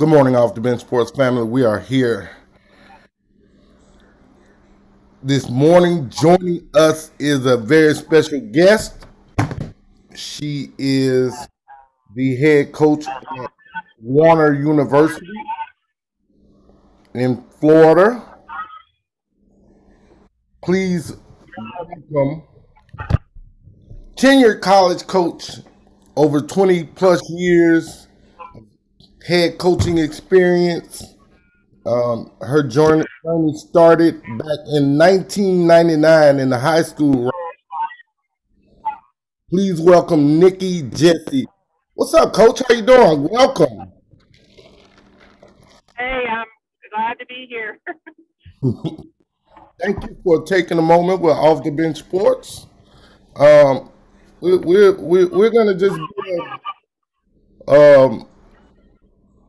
Good morning, Off the Bench Sports family. We are here this morning. Joining us is a very special guest. She is the head coach at Warner University in Florida. Please welcome tenured college coach, over 20 plus years, head coaching experience. Her journey started back in 1999 in the high school. Please welcome Nikki, Jessee. What's up, Coach? How you doing? Welcome. Hey, I'm glad to be here. Thank you for taking a moment. We're Off the Bench Sports. Um, we're gonna just be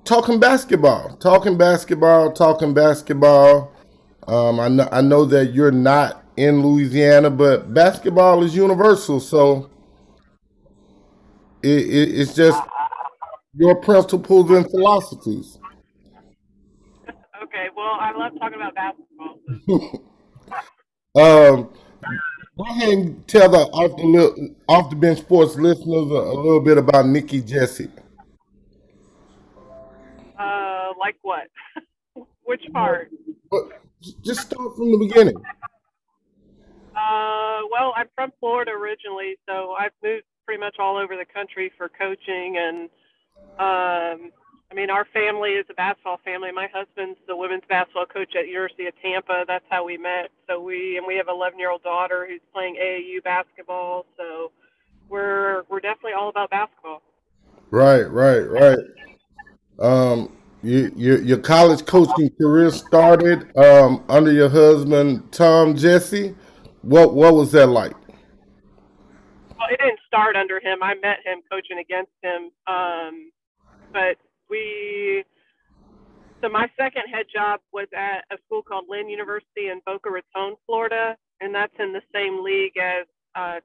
talking basketball, talking basketball. I know that you're not in Louisiana, but basketball is universal. So it's just your principles and philosophies. Okay, well, I love talking about basketball. Um, Go ahead and tell the off the bench sports listeners a little bit about Nikki, Jessee. Like what? Which part? But just start from the beginning. Well, I'm from Florida originally, so I've moved pretty much all over the country for coaching, and I mean, our family is a basketball family. My husband's the women's basketball coach at University of Tampa. That's how we met. So we have an 11-year-old daughter who's playing AAU basketball. So we're definitely all about basketball. Right. Your college coaching career started under your husband Tom Jessee. What was that like? Well, it didn't start under him. I met him coaching against him. But we so my second head job was at a school called Lynn University in Boca Raton, Florida, and that's in the same league as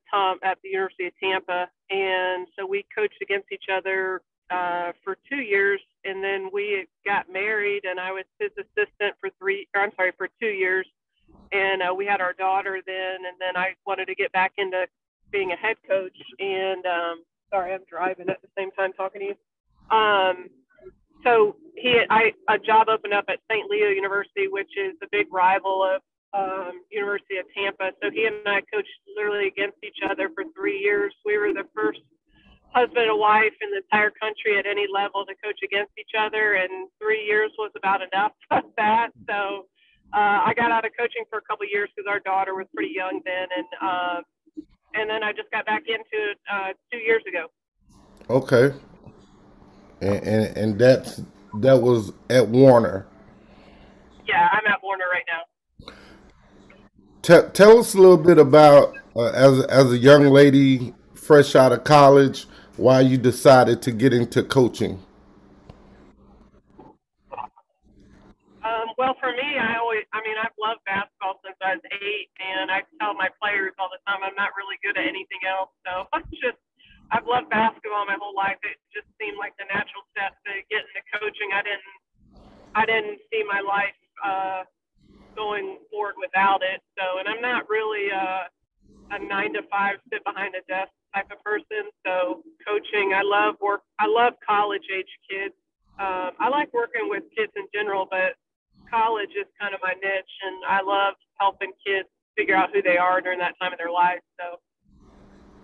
Tom at the University of Tampa. And so we coached against each other for 2 years, and then we got married, and I was his assistant for 2 years, and we had our daughter then, and then I wanted to get back into being a head coach, and sorry, I'm driving at the same time talking to you. So a job opened up at St. Leo University, which is the big rival of University of Tampa. So he and I coached literally against each other for 3 years. We were the first husband and wife in the entire country at any level to coach against each other, and 3 years was about enough of that. So I got out of coaching for a couple of years because our daughter was pretty young then, and then I just got back into it 2 years ago. Okay, and that was at Warner. Yeah, I'm at Warner right now. Tell us a little bit about as a young lady fresh out of college, why you decided to get into coaching. Well, for me, I've loved basketball since I was 8, and I tell my players all the time I'm not really good at anything else. So I've loved basketball my whole life. It just seemed like the natural step to get into coaching. I didn't see my life going forward without it. So, and I'm not really a 9 to 5 sit behind a desk type of person. So coaching, I love work. I love college age kids. I like working with kids in general, but college is kind of my niche, and I love helping kids figure out who they are during that time of their life. So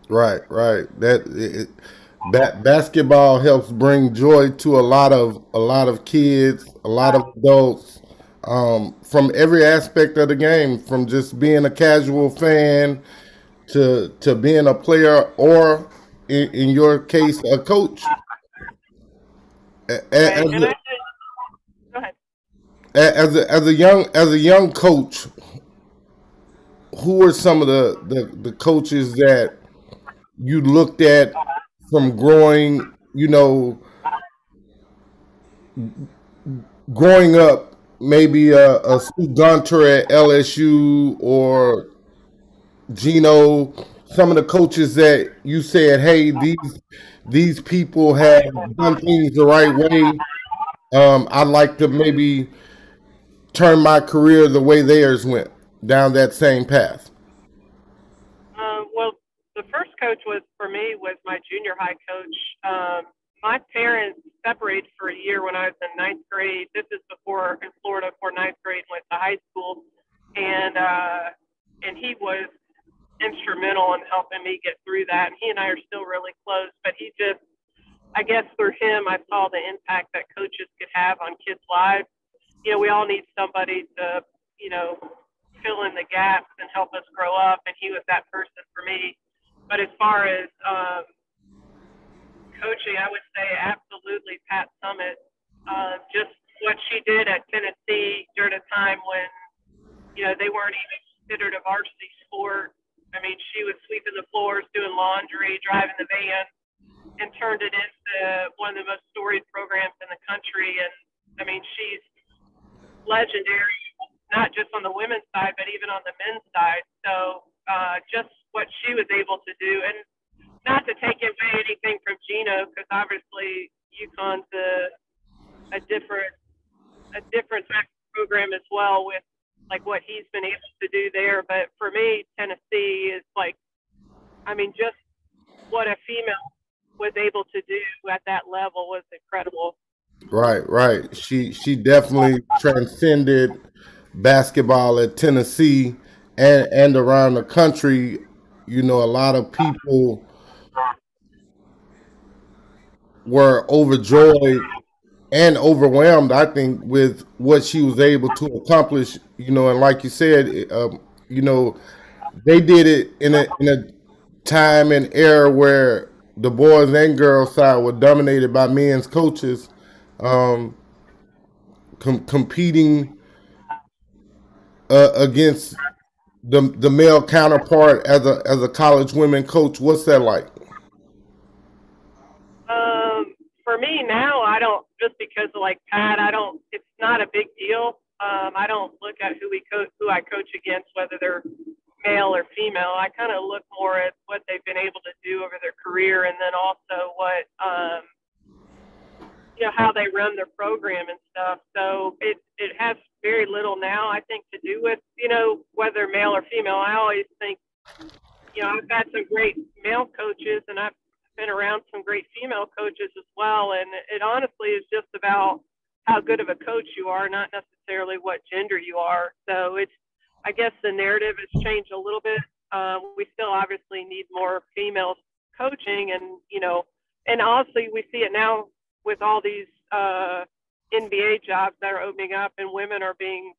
Right. Basketball helps bring joy to a lot of kids, a lot of adults, from every aspect of the game, from just being a casual fan to being a player, or in your case, a coach. right, As and a, go ahead. as a young coach, who are some of the coaches that you looked at from growing up, maybe a Stu Gunter at LSU, or Gino, some of the coaches that you said, hey, these people have done things the right way. I'd like to maybe turn my career the way theirs went down that same path. Well, the first coach was for me was my junior high coach. My parents separated for a year when I was in ninth grade. This is before in Florida before ninth grade went to high school, and he was instrumental in helping me get through that. And he and I are still really close. But he just, I guess through him, I saw the impact that coaches could have on kids' lives. You know, we all need somebody to, you know, fill in the gaps and help us grow up. And he was that person for me. But as far as coaching, I would say absolutely Pat Summit. Just what she did at Tennessee during a time when, you know, they weren't even considered a varsity sport. I mean, she was sweeping the floors, doing laundry, driving the van, and turned it into one of the most storied programs in the country. And I mean, she's legendary, not just on the women's side, but even on the men's side. So just what she was able to do, and not to take away anything from Gino, because obviously UConn's a different type of program as well with like what he's been able to do there. But for me, Tennessee is like, I mean, just what a female was able to do at that level was incredible. Right, right. She definitely transcended basketball at Tennessee and around the country. You know, a lot of people were overjoyed and overwhelmed, I think, with what she was able to accomplish. You know, and like you said, you know, they did it in a time and era where the boys and girls side were dominated by men's coaches, um, competing against the male counterpart as a college women coach. What's that like? For me now, I don't just because of like Pat. I don't. It's not a big deal. I don't look at who I coach against, whether they're male or female. I kind of look more at what they've been able to do over their career, and then also what you know how they run their program and stuff. So it has very little now, I think, to do with you know whether male or female. I always think you know I've had some great male coaches, and I've been around some great female coaches as well. And it honestly is just about how good of a coach you are, not necessarily what gender you are. So it's I guess the narrative has changed a little bit. We still obviously need more females coaching, and you know, and honestly, we see it now with all these NBA jobs that are opening up, and women are being,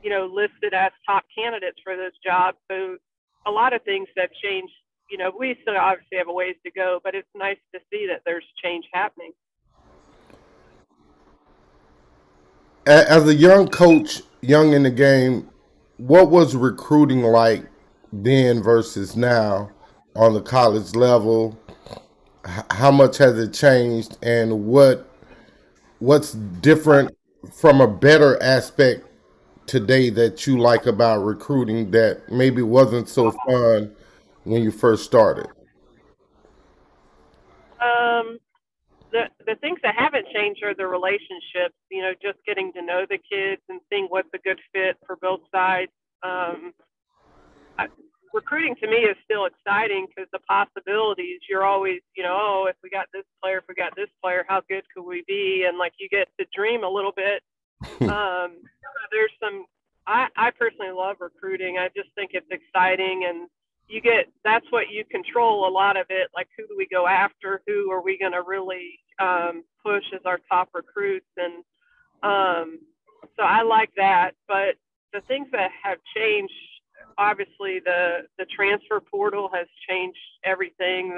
you know, listed as top candidates for those jobs. So a lot of things have changed. You know, we still obviously have a ways to go, but it's nice to see that there's change happening. As a young coach, young in the game, what was recruiting like then versus now on the college level? How much has it changed, and what's different from a better aspect today that you like about recruiting that maybe wasn't so fun when you first started? Um, the things that haven't changed are the relationships. You know, just getting to know the kids and seeing what's a good fit for both sides. Um, I, Recruiting to me is still exciting because the possibilities. You're always, you know, oh, if we got this player, if we got this player, how good could we be? And like you get to dream a little bit. There's some. I personally love recruiting. I just think it's exciting, and you get that's what you control a lot of it. Like who do we go after? Who are we going to really push as our top recruits? And so I like that. But the things that have changed, obviously, the transfer portal has changed everything.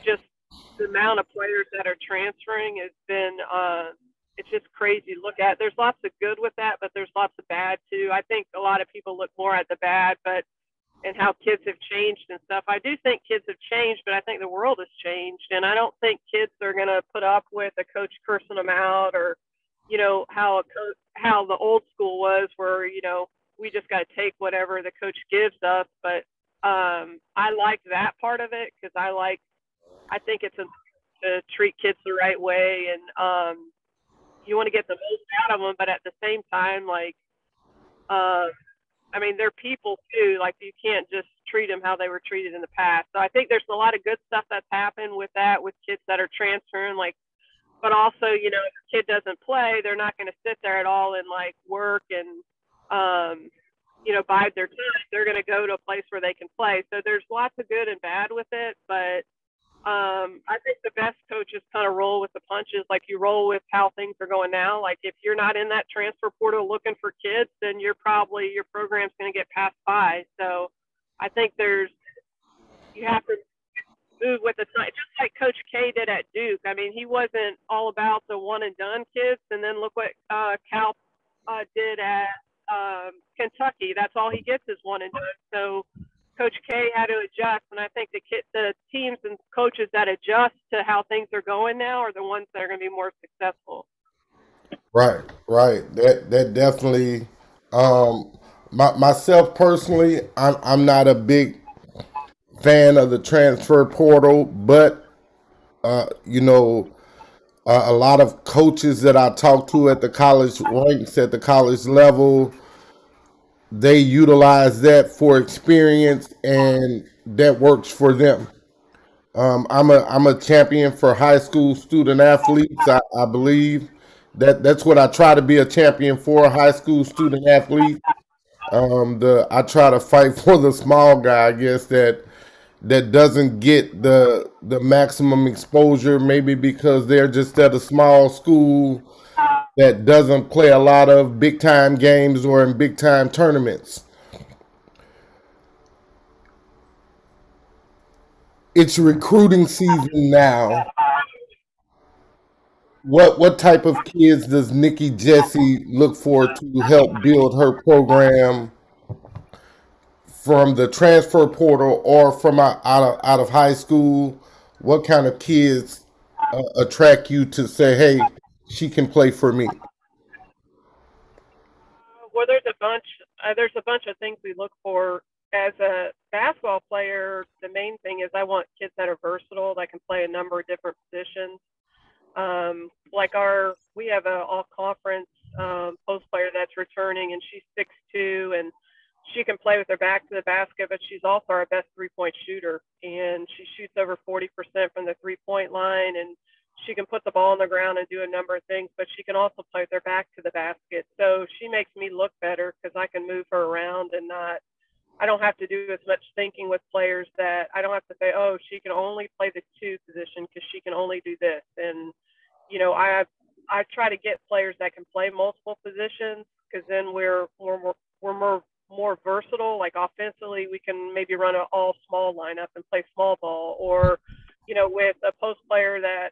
Just the amount of players that are transferring has been it's just crazy to look at. There's lots of good with that, but there's lots of bad too. I think a lot of people look more at the bad, but and how kids have changed and stuff. I do think kids have changed, but I think the world has changed, and I don't think kids are going to put up with a coach cursing them out or, you know, how the old school was, where you know we just got to take whatever the coach gives us. But I like that part of it because I think it's to treat kids the right way, and you want to get the most out of them, but at the same time, like, um, I mean, they're people too. Like, you can't just treat them how they were treated in the past. So I think there's a lot of good stuff that's happened with that, with kids that are transferring, like, but also, you know, if a kid doesn't play, they're not going to sit there at all and like work and, you know, bide their time. They're going to go to a place where they can play. So there's lots of good and bad with it, but I think the best coaches kind of roll with the punches. Like, you roll with how things are going now. Like, if you're not in that transfer portal looking for kids, then you're probably, your program's going to get passed by. So I think you have to move with the time, just like Coach K did at Duke. I mean, he wasn't all about the one and done kids. And then look what Cal did at Kentucky. That's all he gets is one and done. So Coach K had to adjust, and I think the teams and coaches that adjust to how things are going now are the ones that are going to be more successful. Right, right. That definitely. Um, myself personally, I'm not a big fan of the transfer portal, but you know, a lot of coaches that I talk to at the college ranks at the college level, they utilize that for experience, and that works for them. I'm a champion for high school student athletes. I believe that's what I try to be a champion for, high school student athlete. I try to fight for the small guy, I guess, that doesn't get the maximum exposure, maybe because they're just at a small school that doesn't play a lot of big time games or in big time tournaments. It's recruiting season now. What type of kids does Nikki Jessee look for to help build her program from the transfer portal or from out of high school? What kind of kids attract you to say, "Hey, she can play for me"? Well, there's a bunch of things we look for as a basketball player. The main thing is I want kids that are versatile, that can play a number of different positions. Like we have a all conference post player that's returning, and she's 6'2", and she can play with her back to the basket, but she's also our best 3-point shooter, and she shoots over 40% from the 3-point line, and she can put the ball on the ground and do a number of things, but she can also play with her back to the basket. So she makes me look better because I can move her around and not. I don't have to do as much thinking with players, that I don't have to say, oh, she can only play the 2 position because she can only do this. And, you know, I try to get players that can play multiple positions, because then we're more versatile. Like, offensively, we can maybe run an all small lineup and play small ball, or, you know, with a post player that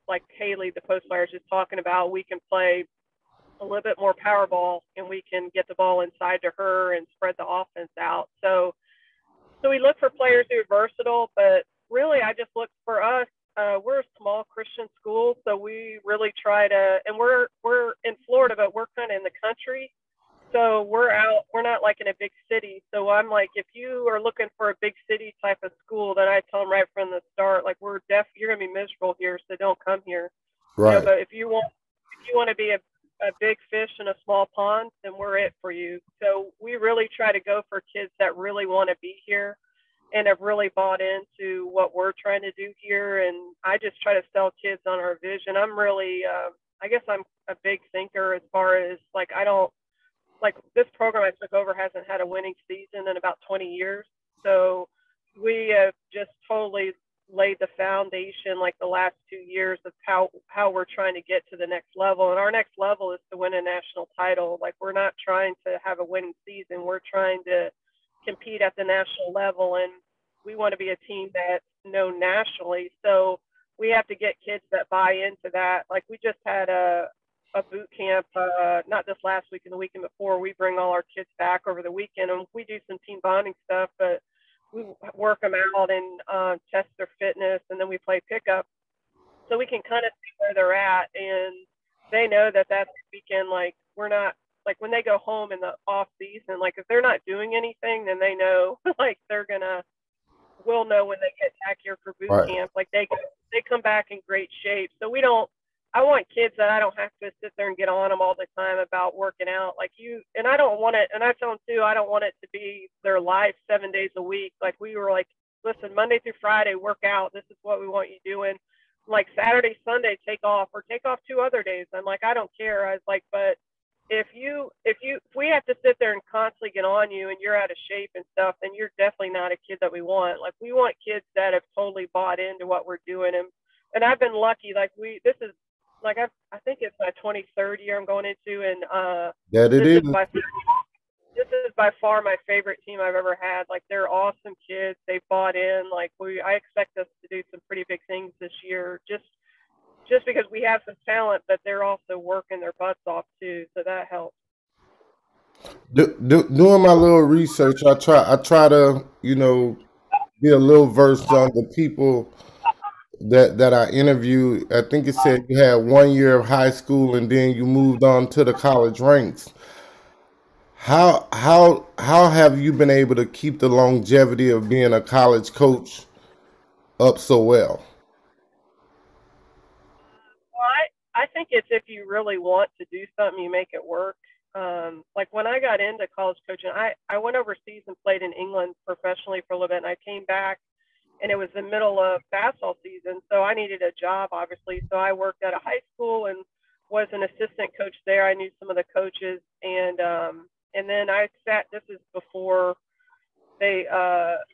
like Haley, the post player is just talking about, we can play a little bit more power ball, and we can get the ball inside to her and spread the offense out. So we look for players who are versatile, but really I just look for us. We're a small Christian school, so we really try to, and we're in Florida, but we're kind of in the country. So we're not like in a big city. So I'm like, if you are looking for a big city type of school, then I tell them right from the start, like, you're going to be miserable here, so don't come here. You know, Right. but if you want to be a big fish in a small pond, then we're it for you. So we really try to go for kids that really want to be here and have really bought into what we're trying to do here. And I just try to sell kids on our vision. I'm really, I guess I'm a big thinker as far as, like, I don't, like, this program I took over hasn't had a winning season in about 20 years. So we have just totally laid the foundation, like, the last 2 years of how we're trying to get to the next level. And our next level is to win a national title. Like, we're not trying to have a winning season. We're trying to compete at the national level, and we want to be a team that's known nationally. So we have to get kids that buy into that. Like, we just had a boot camp, not this last week and the weekend before. We bring all our kids back over the weekend, and we do some team bonding stuff, but we work them out and test their fitness, and then we play pickup, so we can kind of see where they're at, and they know that that's the weekend. Like, we're not, like, when they go home in the off season, like, if they're not doing anything, then they know like we'll know when they get back here for boot Right. camp. Like, they come them back in great shape. So we don't. I want kids that I don't have to sit there and get on them all the time about working out. Like you, and I don't want it. And I tell them too, I don't want it to be their life 7 days a week. Like we were like, listen, Monday through Friday, work out. This is what we want you doing. Like Saturday, Sunday, take off or take off 2 other days. I'm like, I don't care. I was like, but if we have to sit there and constantly get on you and you're out of shape and stuff, then you're definitely not a kid that we want. Like we want kids that have totally bought into what we're doing. And I've been lucky. Like this is like I think it's my 23rd year I'm going into, and That it this is. is by this is by far my favorite team I've ever had. Like they're awesome kids. They bought in. Like I expect us to do some pretty big things this year. Just because we have some talent, but they're also working their butts off too, so that helps. Doing my little research, I try to be a little versed on the people that I interviewed. I think it said you had 1 year of high school and then you moved on to the college ranks. How have you been able to keep the longevity of being a college coach up so well? Well, I think it's if you really want to do something, you make it work. Like when I got into college coaching, I went overseas and played in England professionally for a little bit, and I came back, and it was the middle of basketball season, so I needed a job, obviously. So I worked at a high school and was an assistant coach there. I knew some of the coaches, and then I sat. This is before they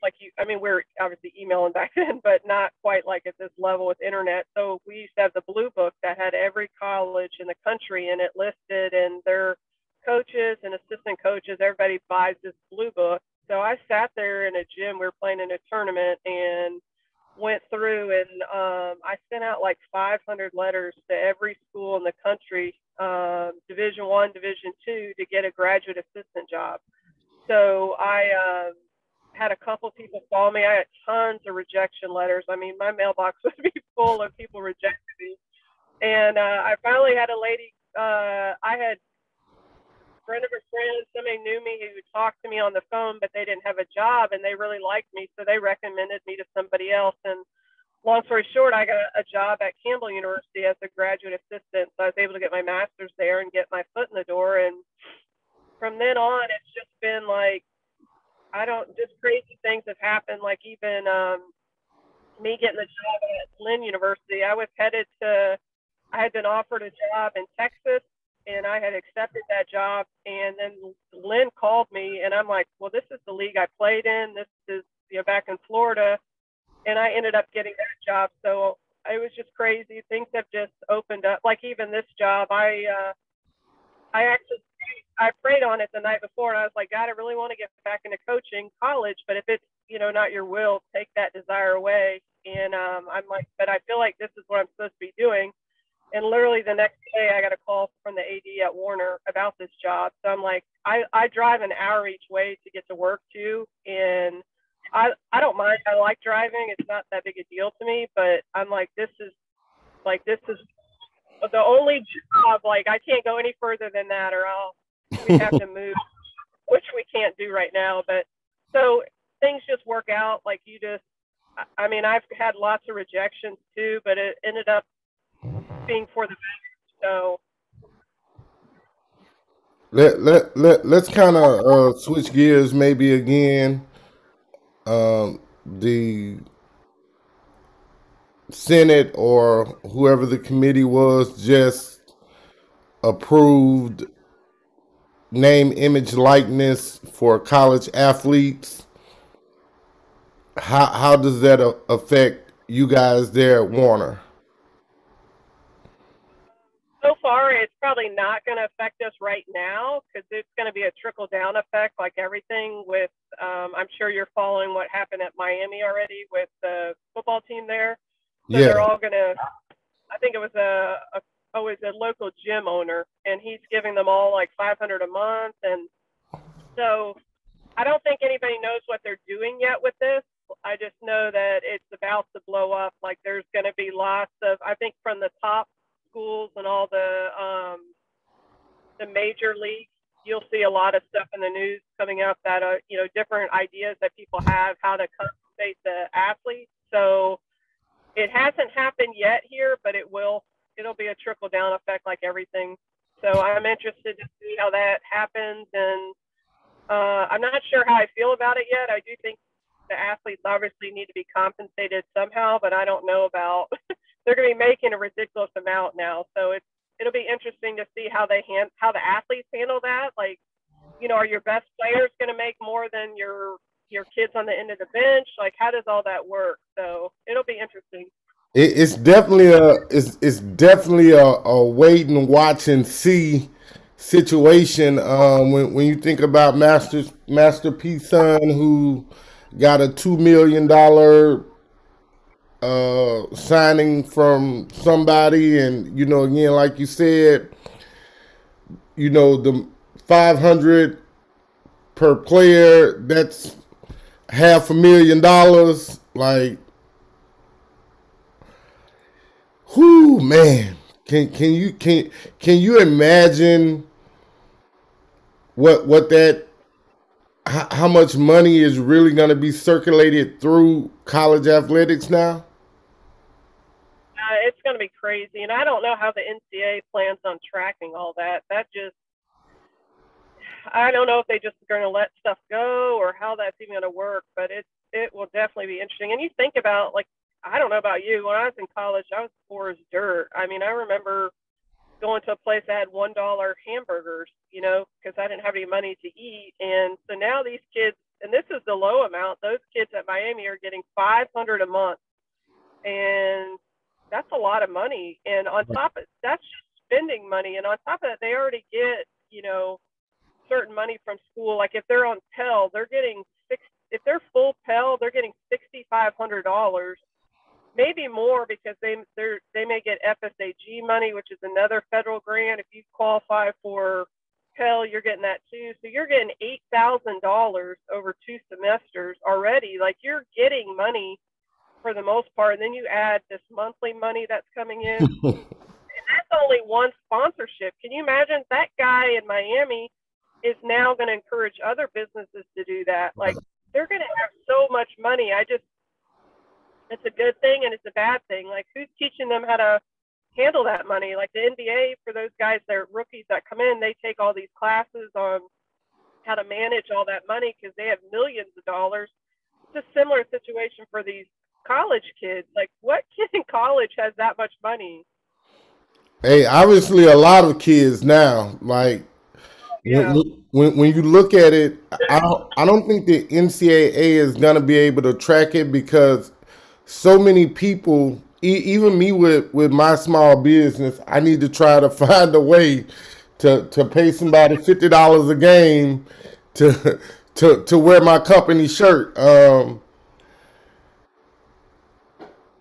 like you I mean we're obviously emailing back then, but not quite like at this level with internet. So we used to have the blue book that had every college in the country and it listed, and their coaches and assistant coaches, everybody buys this blue book. So I sat there in a gym, we were playing in a tournament, and went through and I sent out like 500 letters to every school in the country, Division 1, Division 2, to get a graduate assistant job. So I had a couple of people call me. I had tons of rejection letters. I mean, my mailbox would be full of people rejecting me. And I finally had a lady. I had a friend of a friend. Somebody knew me who would talk to me on the phone, but they didn't have a job, and they really liked me, so they recommended me to somebody else. And long story short, I got a job at Campbell University as a graduate assistant. So I was able to get my master's there and get my foot in the door. And from then on, it's just been like I don't just crazy things have happened. Like even me getting the job at Lynn University, I had been offered a job in Texas, and I had accepted that job. And then Lynn called me, and I'm like, well, this is the league I played in. This is back in Florida, and I ended up getting that job. So it was just crazy. Things have just opened up. Like even this job, I actually I prayed on it the night before, and I was like, God, I really want to get back into coaching college, but if it's not your will, take that desire away. And I'm like, but I feel like this is what I'm supposed to be doing. And literally the next day, I got a call from the AD at Warner about this job. So I'm like, I drive an hour each way to get to work too, and I don't mind. I like driving. It's not that big a deal to me, but I'm like, this is the only job. Like I can't go any further than that, or we'd have to move, which we can't do right now. But so things just work out. Like I mean, I've had lots of rejections too, but it ended up being for the best. So Let's kind of switch gears maybe again. The Senate or whoever the committee was just approved name, image, likeness for college athletes. How does that affect you guys there at Warner? so far, it's probably not going to affect us right now because it's going to be a trickle down effect, like everything. With I'm sure you're following what happened at Miami already with the football team there. So Yeah. they're all going to. I think it was a local gym owner, and he's giving them all like 500 a month, and so I don't think anybody knows what they're doing yet with this. I just know that it's about to blow up. Like there's going to be lots of, I think, from the top schools and all the major leagues, you'll see a lot of stuff in the news coming up that different ideas that people have how to compensate the athletes. So It hasn't happened yet here, but it will. It'll be a trickle down effect like everything. So I'm interested to see how that happens, and I'm not sure how I feel about it yet. I do think the athletes obviously need to be compensated somehow, but I don't know about. They're going to be making a ridiculous amount now, so it'll be interesting to see how how the athletes handle that. Like, are your best players going to make more than your kids on the end of the bench? Like, how does all that work? So it'll be interesting. It's definitely a wait and watch and see situation. When you think about Master P Son, who got a $2 million signing from somebody, and again, like you said, the 500 per player, that's $500,000. Like, whoo, man, can you imagine what that how much money is really going to be circulated through college athletics now? It's going to be crazy, and I don't know how the NCAA plans on tracking all that. That just I don't know if they just are going to let stuff go or how that's even going to work, but it will definitely be interesting. And you think about, like, I don't know about you, when I was in college, I was poor as dirt. I mean, I remember going to a place that had $1 hamburgers, because I didn't have any money to eat. And so now these kids, and this is the low amount, those kids at Miami are getting 500 a month, and that's a lot of money. And on top of that's spending money, and on top of that, they already get certain money from school. Like if they're on Pell, they're getting if they're full Pell, they're getting $6,500, maybe more, because they may get FSAG money, which is another federal grant. If you qualify for Pell, you're getting that too. So you're getting $8,000 over 2 semesters already. Like, you're getting money for the most part, and then you add this monthly money that's coming in. And that's only one sponsorship. Can you imagine that guy in Miami is now going to encourage other businesses to do that? Like, they're going to have so much money. It's a good thing and it's a bad thing. Like, who's teaching them how to handle that money? Like the NBA, for those guys, they're rookies that come in, they take all these classes on how to manage all that money because they have millions of dollars. It's a similar situation for these college kids. Like, what kid in college has that much money? Hey, obviously, a lot of kids now, like, Yeah. when you look at it, I don't think the NCAA is gonna be able to track it because so many people, even me with my small business, I need to try to find a way to pay somebody $50 a game to to wear my company shirt.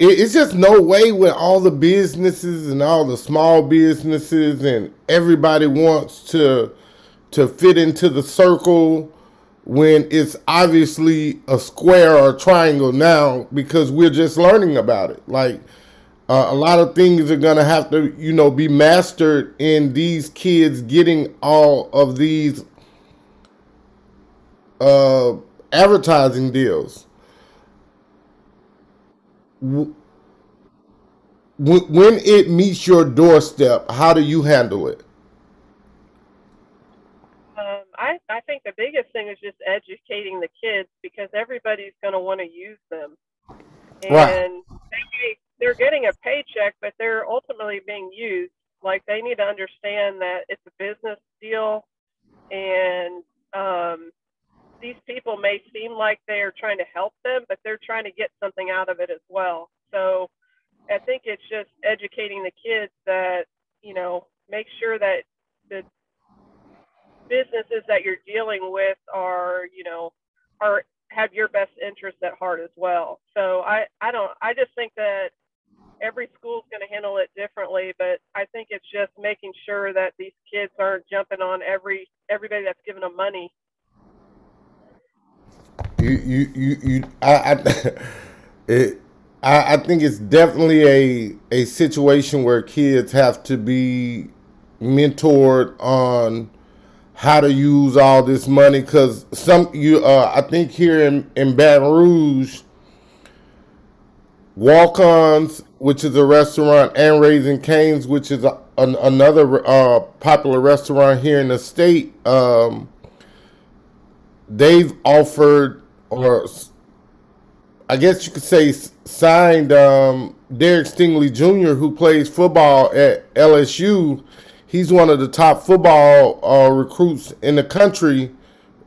It's just no way when all the businesses and all the small businesses and everybody wants to fit into the circle when it's obviously a square or a triangle now because we're just learning about it. Like, a lot of things are gonna have to, be mastered in these kids getting all of these uh, advertising deals. When it meets your doorstep, how do you handle it? I think the biggest thing is just educating the kids, because everybody's going to want to use them. Right. And they're getting a paycheck, but they're ultimately being used. Like, they need to understand that it's a business deal, and these people may seem like they're trying to help them, but they're trying to get something out of it as well. So I think it's just educating the kids that, make sure that the businesses that you're dealing with are, are have your best interests at heart as well. So I just think that every school's going to handle it differently, but I think it's just making sure that these kids aren't jumping on everybody that's giving them money. It, I think it's definitely a situation where kids have to be mentored on how to use all this money because I think here in Baton Rouge, Walk-Ons, which is a restaurant, and Raising Cane's, which is another popular restaurant here in the state. They've offered, or I guess you could say, signed Derek Stingley Jr., who plays football at LSU. He's one of the top football recruits in the country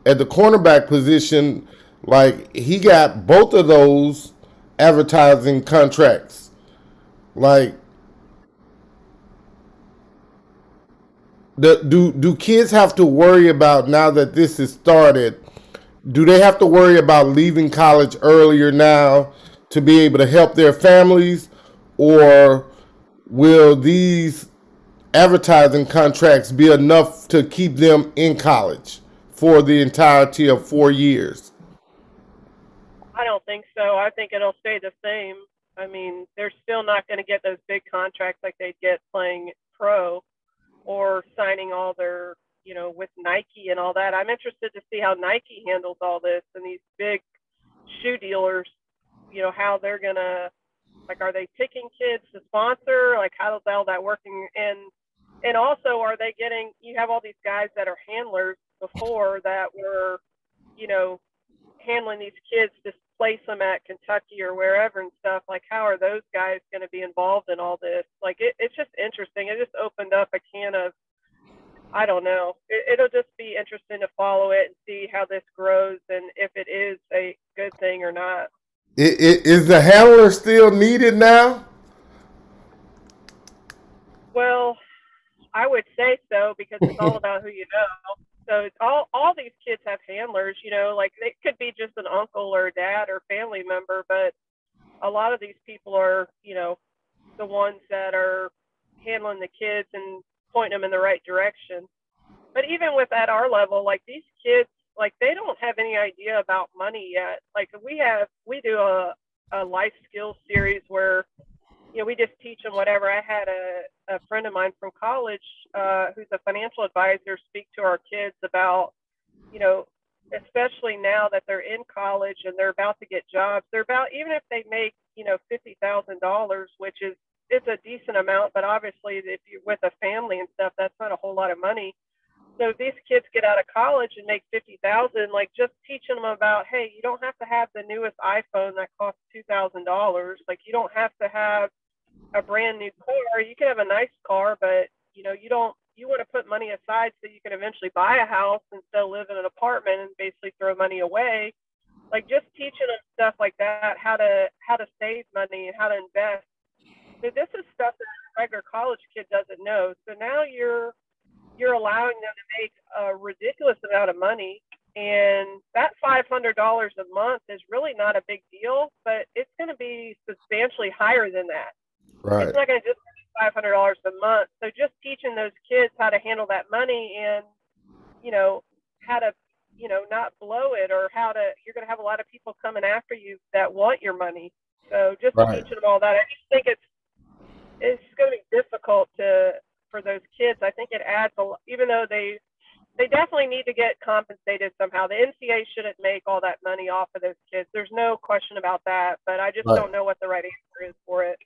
at the cornerback position. Like, he got both of those advertising contracts. Like, do kids have to worry about, now that this is started? Do they have to worry about leaving college earlier now to be able to help their families, or will these advertising contracts be enough to keep them in college for the entirety of 4 years? I don't think so. I think it'll stay the same. I mean, they're still not going to get those big contracts like they'd get playing pro or signing all their, with Nike and all that. I'm interested to see how Nike handles all this and these big shoe dealers, how they're going to, like, are they picking kids to sponsor? Like, how does all that working? And also, are they getting, you have all these guys that are handlers before that were, you know, handling these kids to place them at Kentucky or wherever and stuff. Like, how are those guys going to be involved in all this? Like, it's just interesting. It just opened up a can of, I don't know. It'll just be interesting to follow it and see how this grows and if it is a good thing or not. Is the handler still needed now? Well, I would say so because it's all about who you know. So it's all these kids have handlers, like it could be just an uncle or a dad or family member, but a lot of these people are, the ones that are handling the kids and pointing them in the right direction. But even with at our level, like these kids, like they don't have any idea about money yet. Like we do a life skills series where we just teach them whatever. I had a friend of mine from college who's a financial advisor speak to our kids about, especially now that they're in college and they're about to get jobs. They're about, even if they make, $50,000, which is it's a decent amount, but obviously if you're with a family and stuff, that's not a whole lot of money. So if these kids get out of college and make 50,000, like just teaching them about, hey, you don't have to have the newest iPhone that costs $2,000. Like you don't have to have a brand new car. You can have a nice car, but you want to put money aside so you can eventually buy a house instead of live in an apartment and basically throw money away. Like just teaching them stuff like that, how to save money and how to invest. So this is stuff that a regular college kid doesn't know. So now you're allowing them to make a ridiculous amount of money, and that $500 a month is really not a big deal, but it's going to be substantially higher than that. It's Right. not going to just be $500 a month. So just teaching those kids how to handle that money and, how to, not blow it, or you're going to have a lot of people coming after you that want your money. So just Right. teaching them all that. I just think it's going to be difficult for those kids. I think it adds even though they definitely need to get compensated somehow. The NCAA shouldn't make all that money off of those kids. There's no question about that, but I just Right. don't know what the right answer is for it.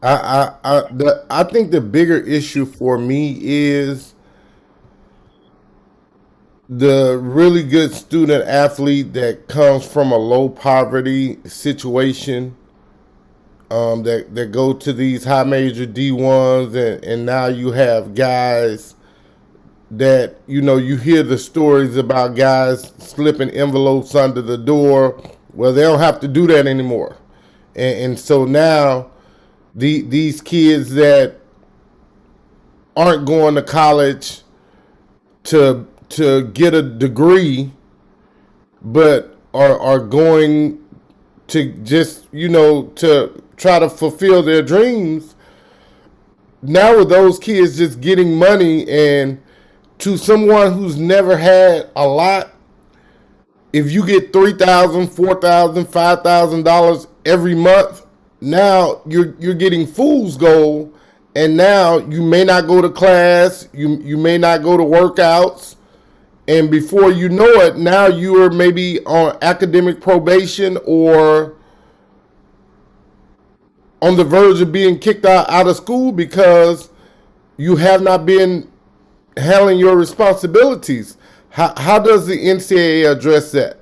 I think the bigger issue for me is the really good student athlete that comes from a low poverty situation, that go to these high major D1s, and now you have guys that, you hear the stories about guys slipping envelopes under the door. Well, they don't have to do that anymore, and so now these kids that aren't going to college to get a degree, but are going to just, to try to fulfill their dreams. Now with those kids just getting money, and to someone who's never had a lot, if you get $3,000, $4,000, $5,000 every month, now you're getting fool's gold, and now you may not go to class, you may not go to workouts, and before you know it, now you are maybe on academic probation, or on the verge of being kicked out of school because you have not been handling your responsibilities. How does the NCAA address that?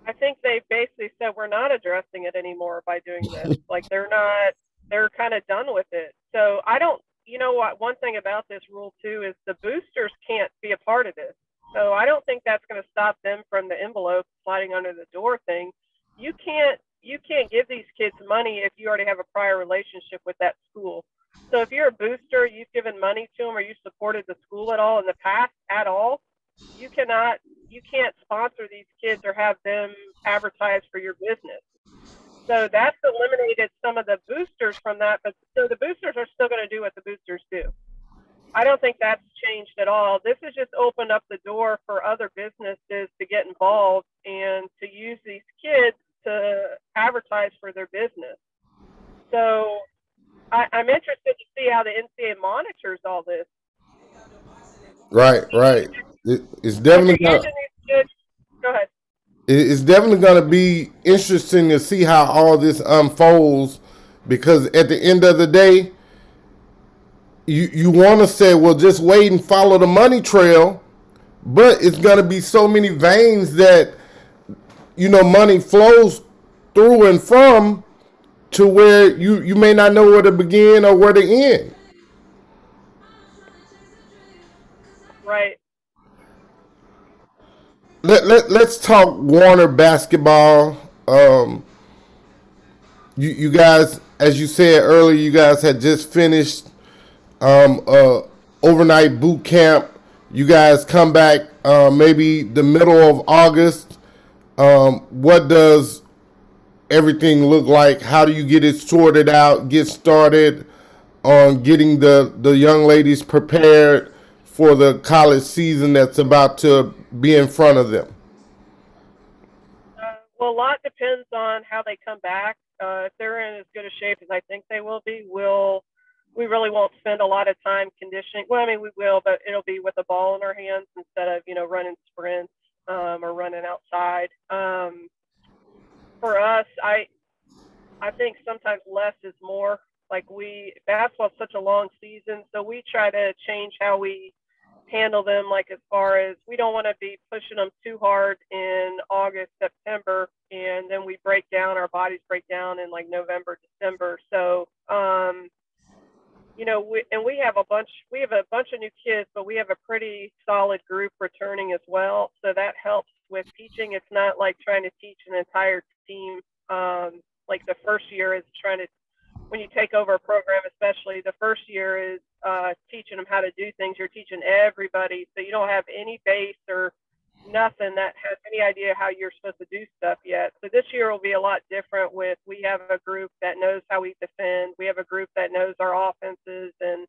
I think they basically said we're not addressing it anymore by doing this. Like they're not, they're kind of done with it. So I don't, you know what? One thing about this rule too is the boosters can't be a part of this. So I don't think that's going to stop them from the envelope sliding under the door thing. You can't give these kids money if you already have a prior relationship with that school. So if you're a booster, you've given money to them or you supported the school at all in the past at all, you can't sponsor these kids or have them advertise for your business. So that's eliminated some of the boosters from that, but so the boosters are still going to do what the boosters do. I don't think that's changed at all. This has just opened up the door for other businesses to get involved and to use these kids to advertise for their business. So I'm interested to see how the NCAA monitors all this. Right, right. It's Like, are definitely you gonna, using these kids? Go ahead. it's definitely gonna be interesting to see how all this unfolds because at the end of the day, you want to say, well, just wait and follow the money trail, but it's gonna be so many veins that money flows through and from to where you may not know where to begin or where to end. Right. Let's talk Warner basketball. You guys, as you said earlier, you guys had just finished overnight boot camp. You guys come back maybe the middle of August. What does everything look like? How do you get it sorted out, get started on getting the young ladies prepared for the college season that's about to be in front of them? Well, a lot depends on how they come back. If they're in as good a shape as I think they will be, we really won't spend a lot of time conditioning. Well, I mean, we will, but it'll be with the ball in our hands instead of running sprints or running outside. For us, I think sometimes less is more. Like basketball's such a long season, so we try to change how we handle them. Like as far as we don't want to be pushing them too hard in August, September, and then we break down. Our bodies break down in like November, December. So, we have a bunch. We have a bunch of new kids, but we have a pretty solid group returning as well. So that helps with teaching. It's not like trying to teach an entire team. Like the first year is trying to when you take over a program, especially the first year is teaching them how to do things. You're teaching everybody, so you don't have any base or nothing that has any idea how you're supposed to do stuff yet. So this year will be a lot different. We have a group that knows how we defend. We have a group that knows our offenses, and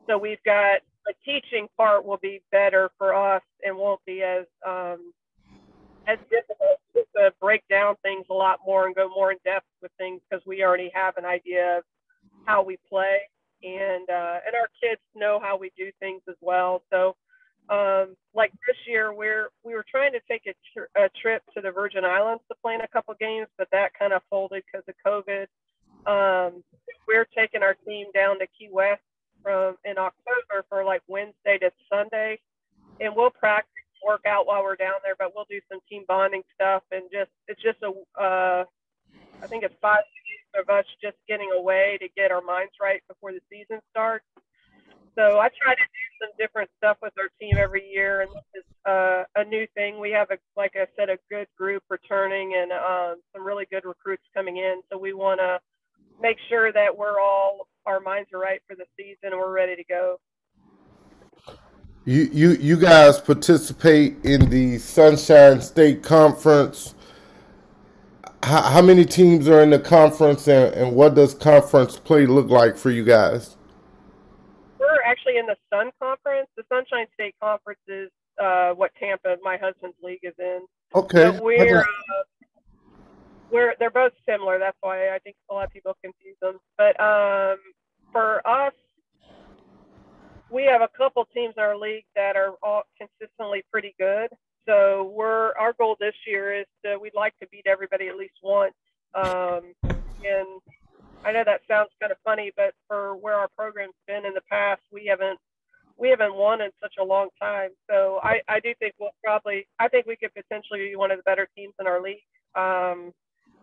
so we've got the teaching part will be better for us and won't be as difficult to break down things a lot more and go more in depth with things because we already have an idea of how we play and our kids know how we do things as well. So like this year we were trying to take a trip to the Virgin Islands to play in a couple games, but that kind of folded because of COVID. We're taking our team down to Key West from in October for like Wednesday to Sunday, and we'll practice work out while we're down there, but we'll do some team bonding stuff and it's just I think it's 5 of us just getting away to get our minds right before the season starts. So I try to do some different stuff with our team every year, and this is a new thing. We have like I said, a good group returning and some really good recruits coming in. So we want to make sure that our minds are right for the season and we're ready to go. You guys participate in the Sunshine State Conference. How many teams are in the conference, and what does conference play look like for you guys? We're actually in the Sun Conference. The Sunshine State Conference is what Tampa, my husband's league, is in. Okay. But we're they're both similar. That's why I think a lot of people confuse them. But for us, we have a couple teams in our league that are all consistently pretty good. So our goal this year is we'd like to beat everybody at least once. I know that sounds kind of funny, but for where our program's been in the past, we haven't won in such a long time. So I do think we'll probably I think we could potentially be one of the better teams in our league. Um,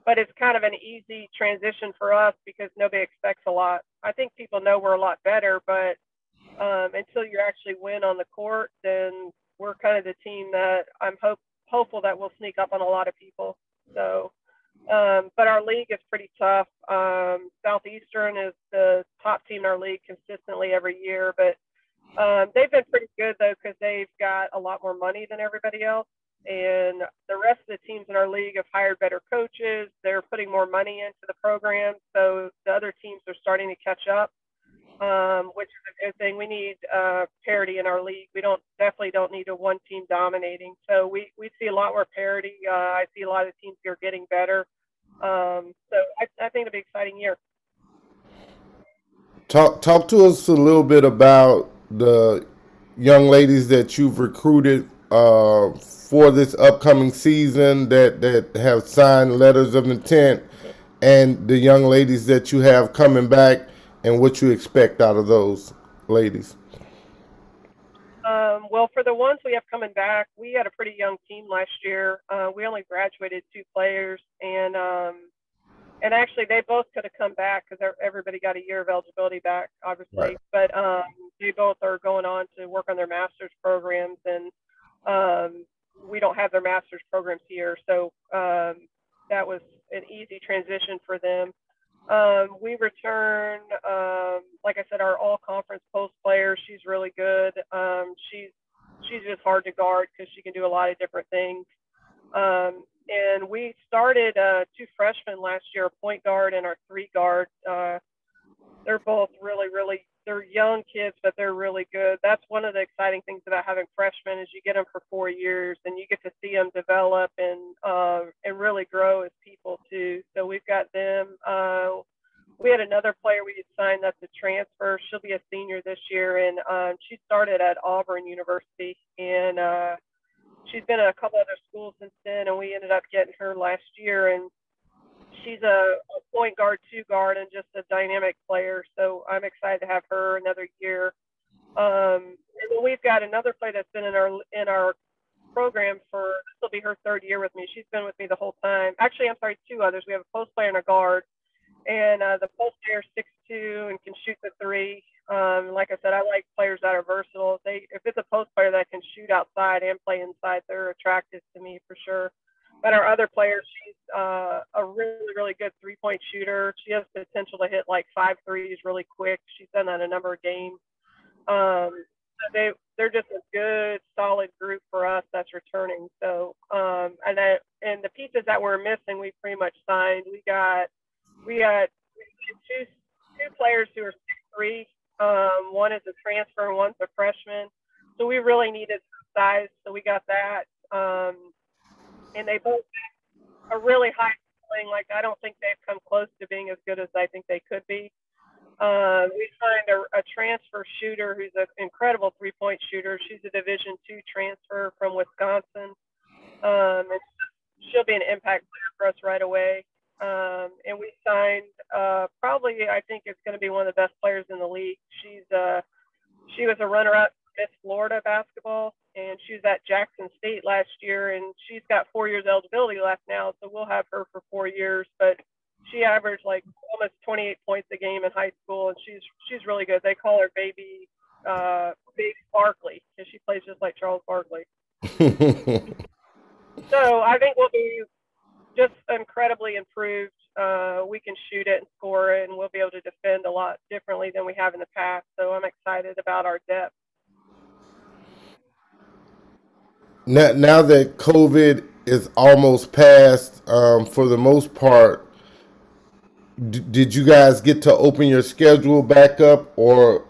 but it's kind of an easy transition for us because nobody expects a lot. I think people know we're a lot better, but until you actually win on the court, then we're kind of the team that hopeful that we'll sneak up on a lot of people. So, but our league is pretty tough. Southeastern is the top team in our league consistently every year, but they've been pretty good though because they've got a lot more money than everybody else. And the rest of the teams in our league have hired better coaches. They're putting more money into the program, so the other teams are starting to catch up, which is a good thing. We need parity in our league. We definitely don't need a one team dominating. So we see a lot more parity. I see a lot of teams here getting better. So I think it'll be an exciting year. Talk to us a little bit about the young ladies that you've recruited for this upcoming season that have signed letters of intent, and the young ladies that you have coming back, and what you expect out of those ladies. Well, for the ones we have coming back, we had a pretty young team last year. We only graduated two players, and actually they both could have come back because everybody got a year of eligibility back, Right. obviously. But they both are going on to work on their master's programs, and we don't have their master's programs here, so that was an easy transition for them. We return, like I said, our all conference post player. She's really good. She's just hard to guard because she can do a lot of different things. And we started two freshmen last year, a point guard and our three guard. They're both really, they're young kids, but they're really good. That's one of the exciting things about having freshmen is you get them for 4 years and you get to see them develop and really grow as people too. So we've got them. We had another player we had signed that's a transfer. She'll be a senior this year, and she started at Auburn University, and she's been at a couple other schools since then, and we ended up getting her last year, and she's a point guard, two guard, and just a dynamic player. So I'm excited to have her another year. And then we've got another player that's been in our program for this will be her third year with me. She's been with me the whole time. Actually, I'm sorry, two others. We have a post player and a guard, and the post player 6'2" and can shoot the three. Like I said, I like players that are versatile. If it's a post player that can shoot outside and play inside, they're attractive to me for sure. But our other player, she's a really good 3-point shooter. She has potential to hit like 5 threes really quick. She's done that a number of games. They're just a good solid group for us that's returning. So and the pieces that we're missing, we pretty much signed. We got two players who are 6'3". One is a transfer, and one's a freshman. So we really needed some size, so we got that. And they both are really high ceiling. Like I don't think they've come close to being as good as I think they could be. We signed a transfer shooter who's an incredible 3-point shooter. She's a Division II transfer from Wisconsin. And she'll be an impact player for us right away. And we signed probably I think it's going to be one of the best players in the league. She was a runner-up Miss Florida basketball, and she was at Jackson State last year, and she's got 4 years eligibility left now, so we'll have her for 4 years. But she averaged like almost 28 points a game in high school, and she's really good. They call her Baby Barkley because she plays just like Charles Barkley. So I think we'll be just incredibly improved. We can shoot it and score it, and we'll be able to defend a lot differently than we have in the past. So I'm excited about our depth. Now that COVID is almost past, for the most part, did you guys get to open your schedule back up, or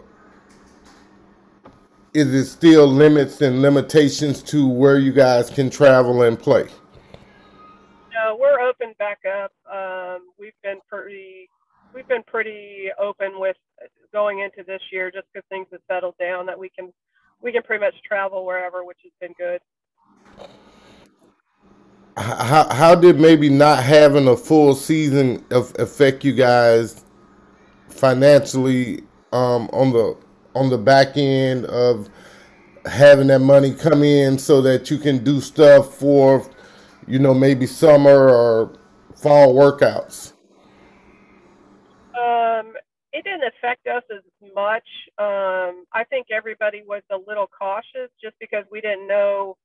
is it still limits and limitations to where you guys can travel and play? No, we're open back up. We've been pretty open with going into this year just because things have settled down that we can pretty much travel wherever, which has been good. How did maybe not having a full season affect you guys financially on the back end of having that money come in so that you can do stuff for, maybe summer or fall workouts. Um, it didn't affect us as much. I think everybody was a little cautious just because we didn't know.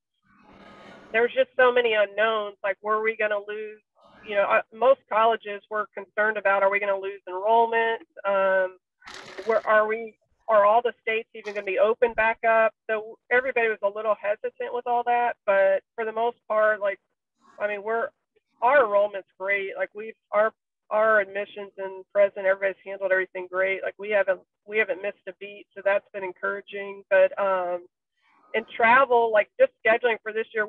There's just so many unknowns. Like, were we going to lose? Most colleges were concerned about, are we going to lose enrollment? Where are we? Are all the states even going to be open back up? So everybody was a little hesitant with all that. But for the most part, like, I mean, our enrollment's great. Like, our admissions and present, everybody's handled everything great. Like, we haven't missed a beat, so that's been encouraging. But and travel, like, just scheduling for this year,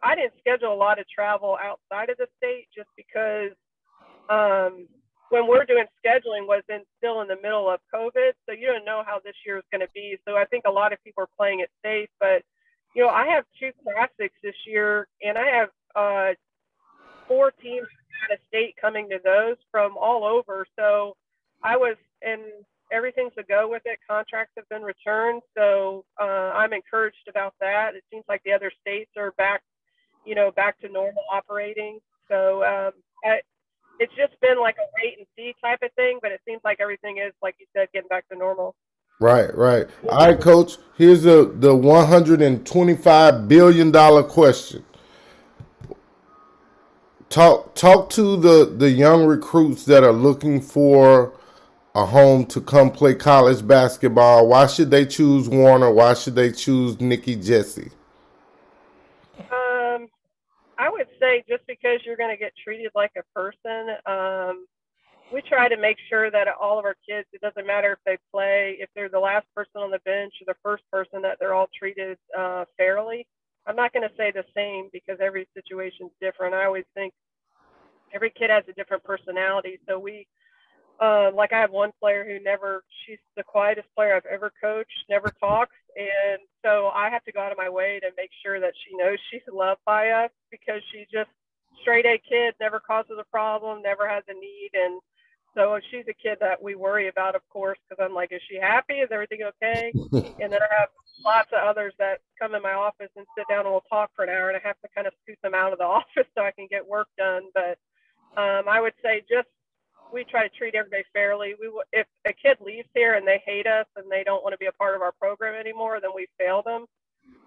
I didn't schedule a lot of travel outside of the state just because um, when we're doing scheduling was still in the middle of COVID, so you don't know how this year is going to be. So I think a lot of people are playing it safe. But I have two classics this year, and I have four teams out of state coming to those from all over. So and everything's a go with it. Contracts have been returned, so I'm encouraged about that. It seems like the other states are back to normal operating. So it's just been like a wait and see type of thing, but it seems like everything is, like you said, getting back to normal. Right, right. All right, Coach. Here's the $125 billion question. Talk to the young recruits that are looking for a home to come play college basketball. Why should they choose Warner? Why should they choose Nikki, Jessee? Um, I would say just because you're going to get treated like a person. We try to make sure that all of our kids, it doesn't matter if they play, if they're the last person on the bench or the first person, that they're all treated fairly. I'm not going to say the same because every situation's different. I always think every kid has a different personality. So like, I have one player who she's the quietest player I've ever coached, never talks. And so I have to go out of my way to make sure that she knows she's loved by us, because she's just straight A kid, never causes a problem, never has a need. And so she's a kid that we worry about, of course, because I'm like, is she happy? Is everything okay? And then I have lots of others that come in my office and sit down and we'll talk for an hour, and I have to kind of scoot them out of the office so I can get work done. But I would say just we try to treat everybody fairly. If a kid leaves here and they hate us and they don't want to be a part of our program anymore, then we fail them.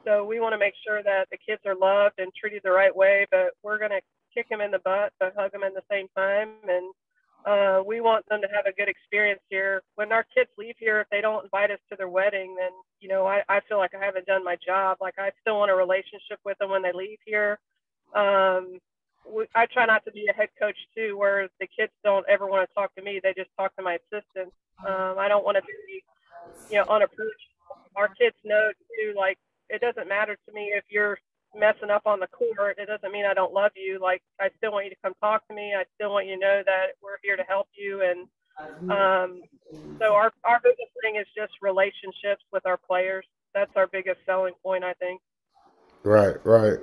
So we want to make sure that the kids are loved and treated the right way, but we're going to kick them in the butt, but hug them at the same time. And we want them to have a good experience here. When our kids leave here, if they don't invite us to their wedding, then, I feel like I haven't done my job. Like, I still want a relationship with them when they leave here. I try not to be a head coach too, where the kids don't ever want to talk to me. They just talk to my assistants. I don't want to be, unapproachable. Our kids know too, like, it doesn't matter to me if you're messing up on the court. It doesn't mean I don't love you. Like, I still want you to come talk to me. I still want you to know that we're here to help you. And so our biggest thing is just relationships with our players. That's our biggest selling point, I think. Right, right.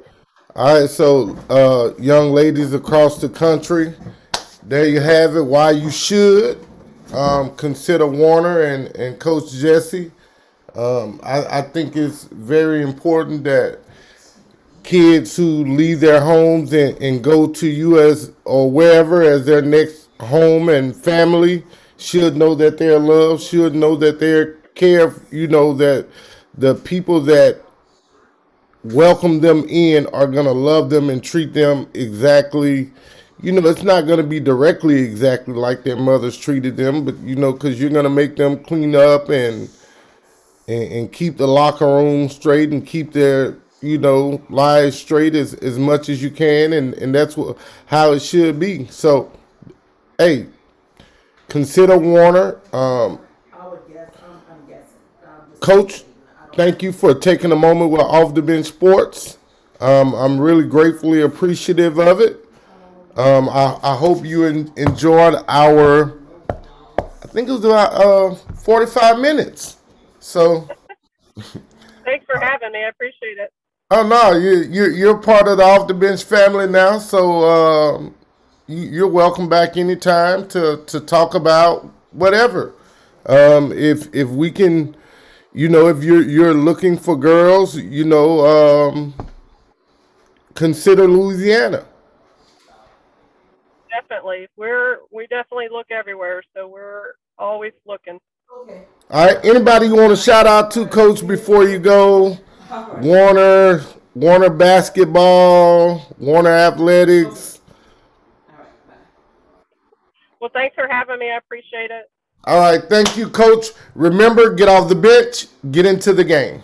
All right, so young ladies across the country, there you have it. Why you should consider Warner and Coach Jessee. I think it's very important that kids who leave their homes and go to you as or wherever as their next home and family should know that they're loved, should know that they're cared, that the people that welcome them in are going to love them and treat them exactly. It's not going to be directly exactly like their mothers treated them, but because you're going to make them clean up and keep the locker room straight and keep their lives straight as much as you can, and that's how it should be. So, hey, consider Warner. Coach, thank you for taking a moment with Off the Bench Sports. I'm really gratefully appreciative of it. I hope you enjoyed I think it was about 45 minutes. So, Thanks for having me. I appreciate it. oh no, you're part of the Off the Bench family now. So you're welcome back anytime to talk about whatever. If we can, if you're looking for girls, consider Louisiana. Definitely. We definitely look everywhere, so we're always looking. All right. Anybody you want to shout out to, Coach, before you go? Warner, Warner Basketball, Warner Athletics. Well, thanks for having me. I appreciate it. All right. Thank you, Coach. Remember, get off the bench, get into the game.